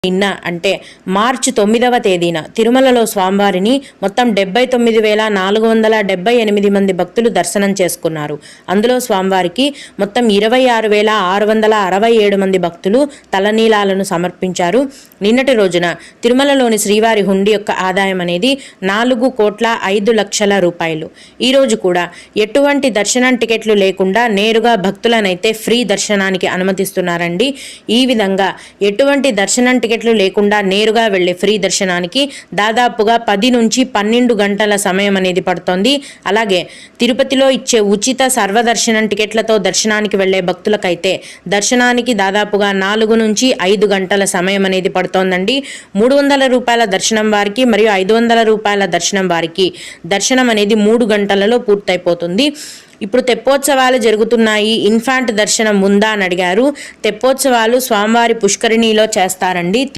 నిన్న అంటే మార్చి 9వ తేదీన తిరుమలలో స్వామివారిని మొత్తం 79,478 మంది భక్తులు దర్శనం చేసుకున్నారు. అందులో స్వామివారికి మొత్తం 26,667 మంది భక్తులు తలనీలాలను సమర్పించారు. నిన్నటి రోజున తిరుమలలోని శ్రీవారి హుండీ యొక్క ఆదాయం అనేది 4,05,00,000 రూపాయలు. ఈరోజు కూడా ఎటువంటి దర్శనం టికెట్లు లేకుండా నేరుగా భక్తులనైతే ఫ్రీ దర్శనానికి అనుమతిస్తున్నారండి. ఈ విధంగా ఎటువంటి దర్శనం టికెట్లు లేకుండా నేరుగా వెళ్లే ఫ్రీ దర్శనానికి దాదాపుగా 10 నుంచి 12 గంటల సమయం అనేది పడుతోంది. అలాగే తిరుపతిలో ఇచ్చే ఉచిత సర్వదర్శనం టికెట్లతో దర్శనానికి వెళ్లే భక్తులకైతే దర్శనానికి దాదాపుగా 4 నుంచి 5 గంటల సమయం అనేది పడుతోందండి. 300 రూపాయల దర్శనం వారికి మరియు 500 రూపాయల దర్శనం వారికి దర్శనం అనేది 3 గంటలలో పూర్తయిపోతుంది. ఇప్పుడు తెప్పోత్సవాలు జరుగుతున్నాయి, ఇన్ఫాంట్ దర్శనం ఉందా అని అడిగారు. తెప్పోత్సవాలు స్వామివారి పుష్కరిణిలో చేస్తారండి.